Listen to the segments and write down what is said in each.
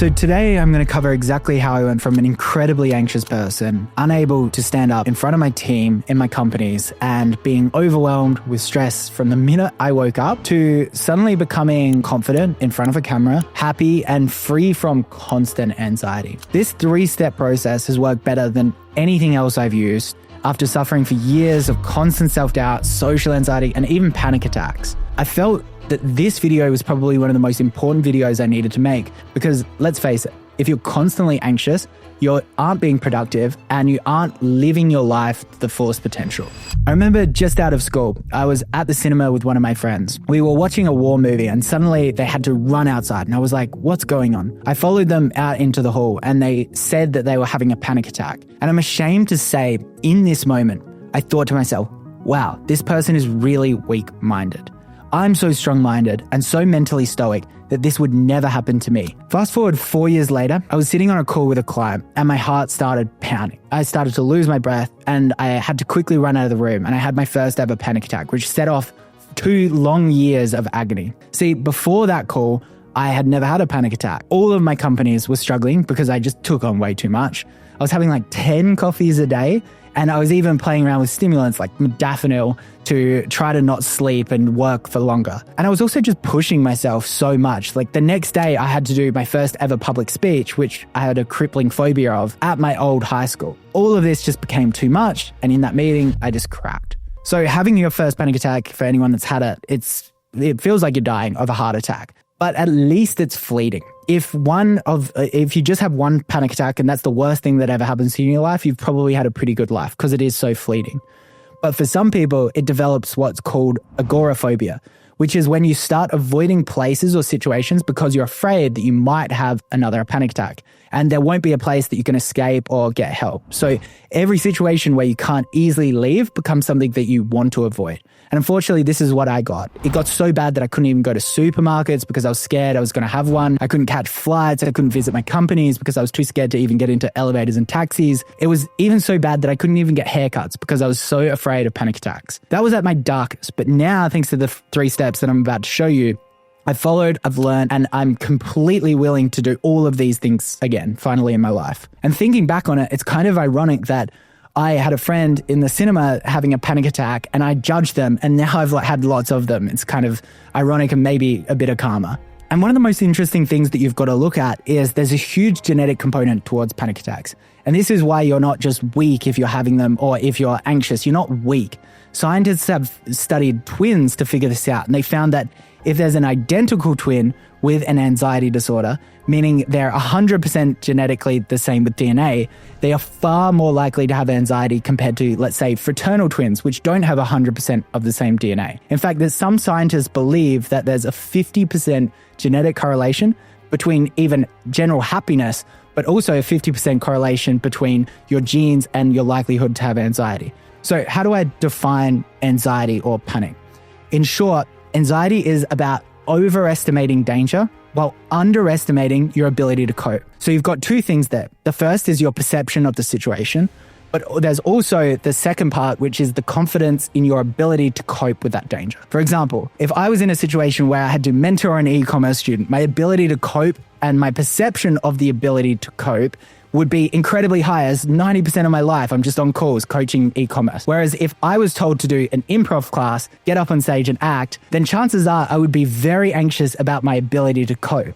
So today I'm going to cover exactly how I went from an incredibly anxious person, unable to stand up in front of my team in my companies and being overwhelmed with stress from the minute I woke up to suddenly becoming confident in front of a camera, happy and free from constant anxiety. This 3-step process has worked better than anything else I've used after suffering for years of constant self-doubt, social anxiety, and even panic attacks. I felt that this video was probably one of the most important videos I needed to make because let's face it, if you're constantly anxious, you aren't being productive and you aren't living your life to the fullest potential. I remember just out of school, I was at the cinema with one of my friends. We were watching a war movie and suddenly they had to run outside and I was like, what's going on? I followed them out into the hall and they said that they were having a panic attack. And I'm ashamed to say in this moment, I thought to myself, wow, this person is really weak-minded. I'm so strong-minded and so mentally stoic that this would never happen to me. Fast forward 4 years later, I was sitting on a call with a client and my heart started pounding. I started to lose my breath and I had to quickly run out of the room and I had my first ever panic attack, which set off 2 long years of agony. See, before that call, I had never had a panic attack. All of my companies were struggling because I just took on way too much. I was having like 10 coffees a day. And I was even playing around with stimulants like modafinil to try to not sleep and work for longer. And I was also just pushing myself so much. Like the next day I had to do my first ever public speech, which I had a crippling phobia of at my old high school. All of this just became too much. And in that meeting, I just cracked. So having your first panic attack, for anyone that's had it, it feels like you're dying of a heart attack. But at least it's fleeting. If you just have one panic attack and that's the worst thing that ever happens to you in your life, you've probably had a pretty good life because it is so fleeting. But for some people, it develops what's called agoraphobia, which is when you start avoiding places or situations because you're afraid that you might have another panic attack and there won't be a place that you can escape or get help. So every situation where you can't easily leave becomes something that you want to avoid. And unfortunately, this is what I got. It got so bad that I couldn't even go to supermarkets because I was scared I was going to have one. I couldn't catch flights. I couldn't visit my companies because I was too scared to even get into elevators and taxis. It was even so bad that I couldn't even get haircuts because I was so afraid of panic attacks. That was at my darkest. But now, thanks to the 3 steps that I'm about to show you, I've followed, I've learned, and I'm completely willing to do all of these things again, finally in my life. And thinking back on it, it's kind of ironic that I had a friend in the cinema having a panic attack and I judged them and now I've had lots of them. It's kind of ironic and maybe a bit of karma. And one of the most interesting things that you've got to look at is there's a huge genetic component towards panic attacks. And this is why you're not just weak if you're having them or if you're anxious, you're not weak. Scientists have studied twins to figure this out and they found that if there's an identical twin with an anxiety disorder, meaning they're 100% genetically the same with DNA, they are far more likely to have anxiety compared to, let's say, fraternal twins, which don't have 100% of the same DNA. In fact, there's some scientists believe that there's a 50% genetic correlation between even general happiness, but also a 50% correlation between your genes and your likelihood to have anxiety. So how do I define anxiety or panic? In short, anxiety is about overestimating danger while underestimating your ability to cope. So you've got 2 things there. The first is your perception of the situation, but there's also the second part, which is the confidence in your ability to cope with that danger. For example, if I was in a situation where I had to mentor an e-commerce student, my ability to cope and my perception of the ability to cope would be incredibly high, as 90% of my life I'm just on calls coaching e-commerce. Whereas if I was told to do an improv class, get up on stage and act, then chances are I would be very anxious about my ability to cope.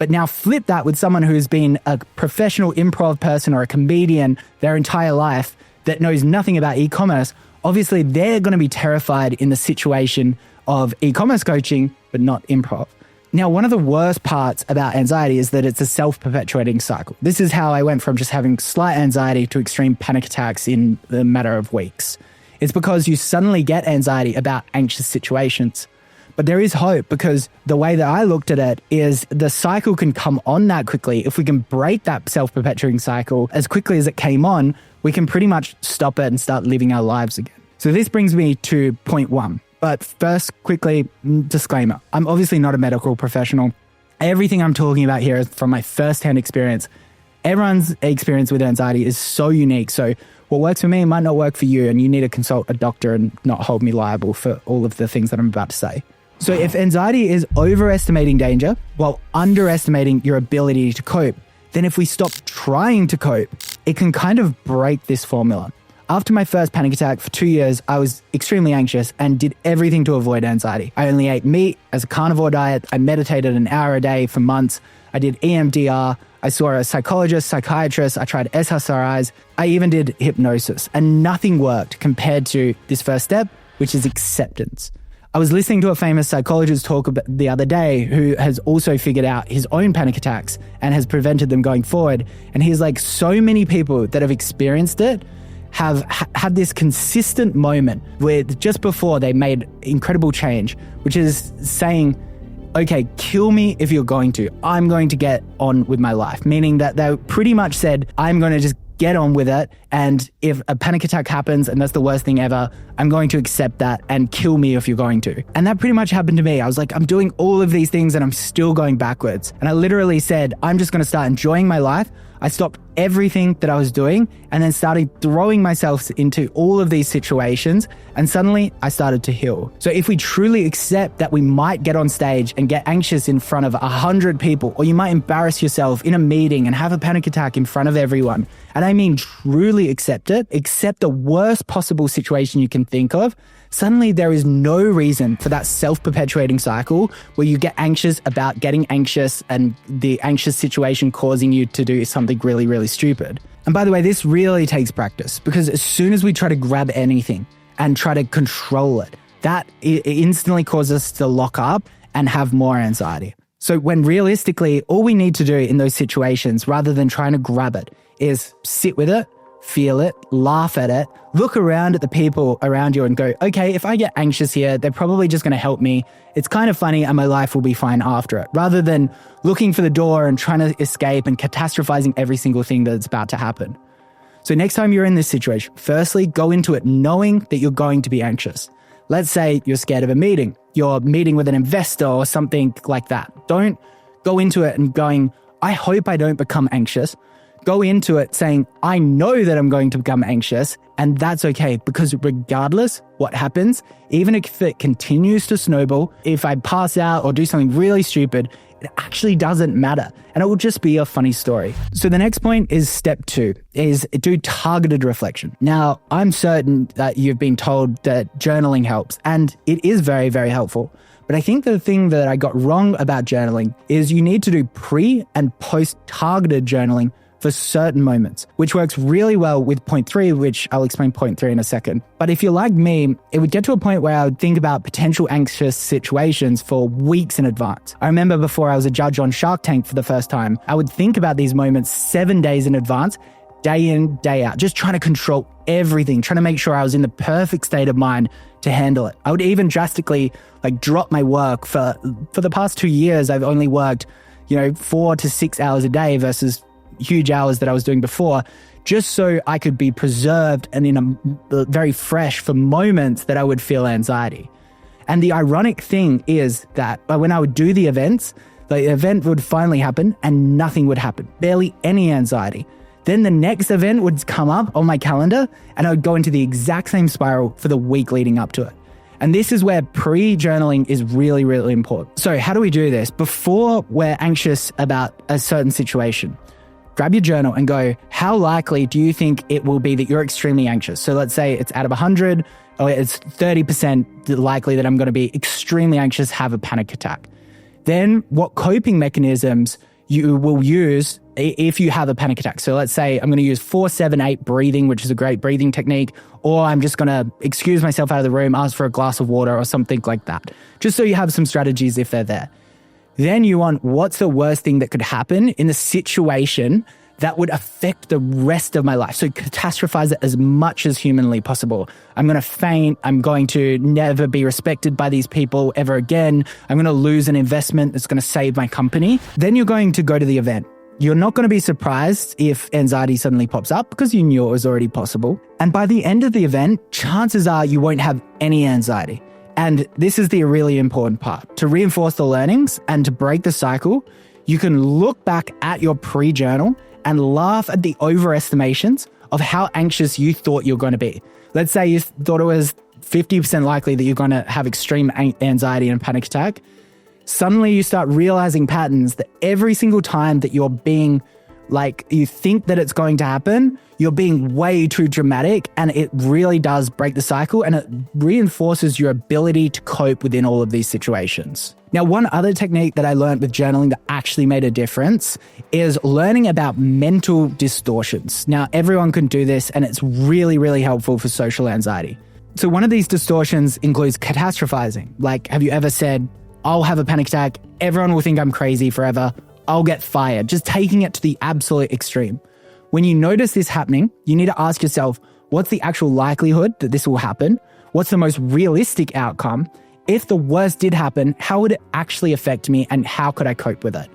But now flip that with someone who's been a professional improv person or a comedian their entire life that knows nothing about e-commerce. Obviously, they're going to be terrified in the situation of e-commerce coaching, but not improv. Now, one of the worst parts about anxiety is that it's a self-perpetuating cycle. This is how I went from just having slight anxiety to extreme panic attacks in the matter of weeks. It's because you suddenly get anxiety about anxious situations. But there is hope because the way that I looked at it is the cycle can come on that quickly. If we can break that self-perpetuating cycle as quickly as it came on, we can pretty much stop it and start living our lives again. So this brings me to point 1. But first, quickly, disclaimer. I'm obviously not a medical professional. Everything I'm talking about here is from my first-hand experience. Everyone's experience with anxiety is so unique. So what works for me might not work for you, and you need to consult a doctor and not hold me liable for all of the things that I'm about to say. So if anxiety is overestimating danger while underestimating your ability to cope, then if we stop trying to cope, it can kind of break this formula. After my first panic attack for 2 years, I was extremely anxious and did everything to avoid anxiety. I only ate meat as a carnivore diet. I meditated an hour a day for months. I did EMDR. I saw a psychologist, psychiatrist. I tried SSRIs. I even did hypnosis, and nothing worked compared to this first step, which is acceptance. I was listening to a famous psychologist talk the other day who has also figured out his own panic attacks and has prevented them going forward. And he's like, so many people that have experienced it have had this consistent moment where just before they made incredible change, which is saying, okay, kill me if you're going to. I'm going to get on with my life. Meaning that they pretty much said, I'm going to just get on with it. And if a panic attack happens and that's the worst thing ever, I'm going to accept that and kill me if you're going to. And that pretty much happened to me. I was like, I'm doing all of these things and I'm still going backwards. And I literally said, I'm just going to start enjoying my life. I stopped everything that I was doing and then started throwing myself into all of these situations, and suddenly I started to heal. So if we truly accept that we might get on stage and get anxious in front of 100 people, or you might embarrass yourself in a meeting and have a panic attack in front of everyone, and I mean truly accept it, accept the worst possible situation you can think of, suddenly there is no reason for that self-perpetuating cycle where you get anxious about getting anxious and the anxious situation causing you to do something really, really stupid. And by the way, this really takes practice, because as soon as we try to grab anything and try to control it, that instantly causes us to lock up and have more anxiety. So when realistically, all we need to do in those situations, rather than trying to grab it, is sit with it, feel it, laugh at it, look around at the people around you and go, okay, if I get anxious here, they're probably just going to help me. It's kind of funny and my life will be fine after it, rather than looking for the door and trying to escape and catastrophizing every single thing that's about to happen. So next time you're in this situation, firstly, go into it knowing that you're going to be anxious. Let's say you're scared of a meeting. You're meeting with an investor or something like that. Don't go into it and going, I hope I don't become anxious. Go into it saying, I know that I'm going to become anxious, and that's okay, because regardless what happens, even if it continues to snowball, if I pass out or do something really stupid, it actually doesn't matter, and it will just be a funny story. So the next point is step 2, is do targeted reflection. Now, I'm certain that you've been told that journaling helps, and it is very, very helpful. But I think the thing that I got wrong about journaling is you need to do pre and post targeted journaling for certain moments, which works really well with point 3, which I'll explain point 3 in a second. But if you're like me, it would get to a point where I would think about potential anxious situations for weeks in advance. I remember before I was a judge on Shark Tank for the first time, I would think about these moments 7 days in advance, day in, day out, just trying to control everything, trying to make sure I was in the perfect state of mind to handle it. I would even drastically drop my work. For the past 2 years, I've only worked, 4 to 6 hours a day versus huge hours that I was doing before, just so I could be preserved and very fresh for moments that I would feel anxiety. And the ironic thing is that when I would do the events, the event would finally happen and nothing would happen, barely any anxiety. Then the next event would come up on my calendar and I would go into the exact same spiral for the week leading up to it. And this is where pre-journaling is really, really important. So how do we do this? Before we're anxious about a certain situation, grab your journal and go, how likely do you think it will be that you're extremely anxious? So let's say it's out of 100, or it's 30% likely that I'm going to be extremely anxious, have a panic attack. Then what coping mechanisms you will use if you have a panic attack. So let's say I'm going to use 4-7-8 breathing, which is a great breathing technique, or I'm just going to excuse myself out of the room, ask for a glass of water or something like that, just so you have some strategies if they're there. Then you want, what's the worst thing that could happen in the situation that would affect the rest of my life? So catastrophize it as much as humanly possible. I'm going to faint. I'm going to never be respected by these people ever again. I'm going to lose an investment that's going to save my company. Then you're going to go to the event. You're not going to be surprised if anxiety suddenly pops up because you knew it was already possible. And by the end of the event, chances are you won't have any anxiety. And this is the really important part. To reinforce the learnings and to break the cycle, you can look back at your pre-journal and laugh at the overestimations of how anxious you thought you're going to be. Let's say you thought it was 50% likely that you're going to have extreme anxiety and a panic attack, suddenly you start realizing patterns that every single time that you're being like, you think that it's going to happen, you're being way too dramatic, and it really does break the cycle, and it reinforces your ability to cope within all of these situations. Now, one other technique that I learned with journaling that actually made a difference is learning about mental distortions. Now, everyone can do this, and it's really, really helpful for social anxiety. So one of these distortions includes catastrophizing. Like, have you ever said, I'll have a panic attack, everyone will think I'm crazy forever, I'll get fired, just taking it to the absolute extreme. When you notice this happening, you need to ask yourself, what's the actual likelihood that this will happen? What's the most realistic outcome? If the worst did happen, how would it actually affect me, and how could I cope with it?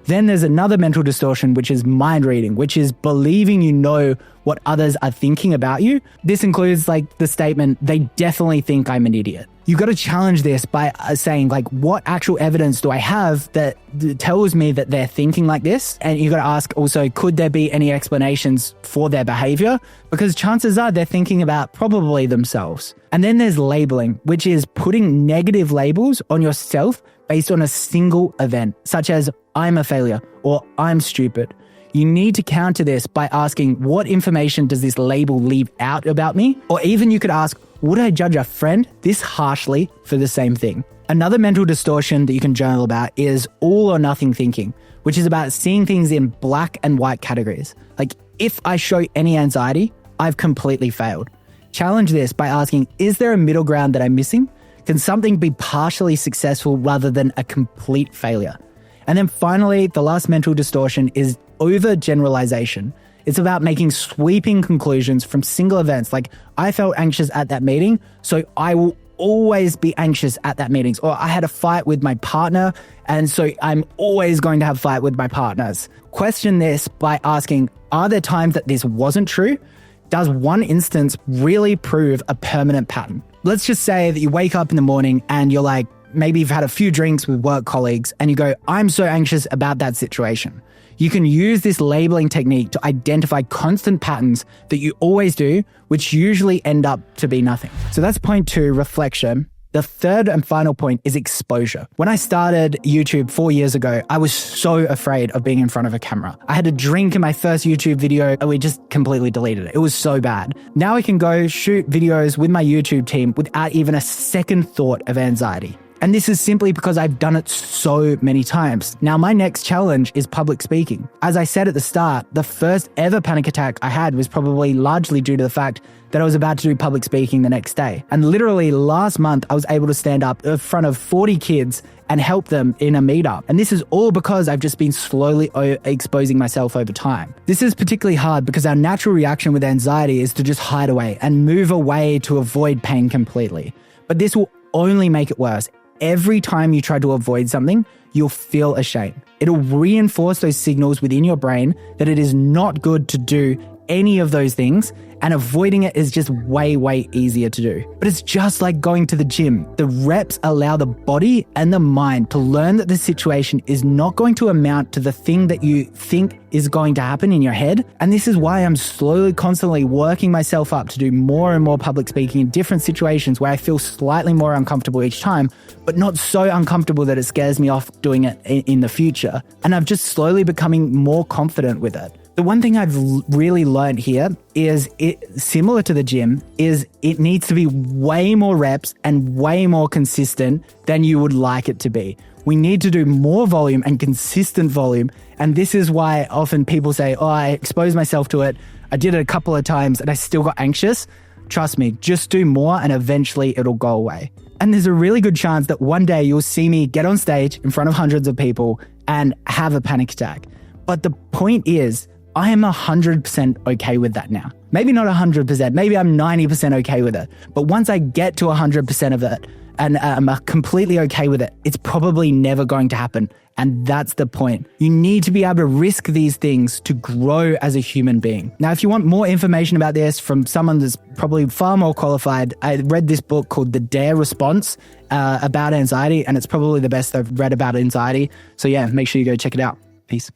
Then there's another mental distortion, which is mind reading, which is believing you know what others are thinking about you. This includes like the statement, they definitely think I'm an idiot. You got to challenge this by saying like, what actual evidence do I have that tells me that they're thinking like this? And you got to ask also, could there be any explanations for their behavior? Because chances are they're thinking about probably themselves. And then there's labeling, which is putting negative labels on yourself based on a single event, such as I'm a failure or I'm stupid. You need to counter this by asking, what information does this label leave out about me? Or even you could ask, would I judge a friend this harshly for the same thing? Another mental distortion that you can journal about is all or nothing thinking, which is about seeing things in black and white categories. Like, if I show any anxiety, I've completely failed. Challenge this by asking, is there a middle ground that I'm missing? Can something be partially successful rather than a complete failure? And then finally, the last mental distortion is overgeneralization. It's about making sweeping conclusions from single events. Like, I felt anxious at that meeting, so I will always be anxious at that meeting. Or I had a fight with my partner, and so I'm always going to have a fight with my partners. Question this by asking, are there times that this wasn't true? Does one instance really prove a permanent pattern? Let's just say that you wake up in the morning and you're like, maybe you've had a few drinks with work colleagues and you go, I'm so anxious about that situation. You can use this labeling technique to identify constant patterns that you always do, which usually end up to be nothing. So that's point 2, reflection. The third and final point is exposure. When I started YouTube 4 years ago, I was so afraid of being in front of a camera. I had a drink in my first YouTube video and we just completely deleted it. It was so bad. Now I can go shoot videos with my YouTube team without even a second thought of anxiety. And this is simply because I've done it so many times. Now, my next challenge is public speaking. As I said at the start, the first ever panic attack I had was probably largely due to the fact that I was about to do public speaking the next day. And literally last month, I was able to stand up in front of 40 kids and help them in a meetup. And this is all because I've just been slowly exposing myself over time. This is particularly hard because our natural reaction with anxiety is to just hide away and move away to avoid pain completely. But this will only make it worse. Every time you try to avoid something, you'll feel ashamed. It'll reinforce those signals within your brain that it is not good to do any of those things, and avoiding it is just way, way easier to do. But it's just like going to the gym. The reps allow the body and the mind to learn that the situation is not going to amount to the thing that you think is going to happen in your head. And this is why I'm slowly, constantly working myself up to do more and more public speaking in different situations where I feel slightly more uncomfortable each time, but not so uncomfortable that it scares me off doing it in the future. And I'm just slowly becoming more confident with it. The one thing I've really learned here is similar to the gym, is it needs to be way more reps and way more consistent than you would like it to be. We need to do more volume and consistent volume. And this is why often people say, oh, I exposed myself to it. I did it a couple of times and I still got anxious. Trust me, just do more and eventually it'll go away. And there's a really good chance that one day you'll see me get on stage in front of hundreds of people and have a panic attack. But the point is, I am 100% okay with that now. Maybe not 100%, maybe I'm 90% okay with it. But once I get to 100% of it and I'm completely okay with it, it's probably never going to happen. And that's the point. You need to be able to risk these things to grow as a human being. Now, if you want more information about this from someone that's probably far more qualified, I read this book called The Dare Response about anxiety, and it's probably the best I've read about anxiety. So yeah, make sure you go check it out. Peace.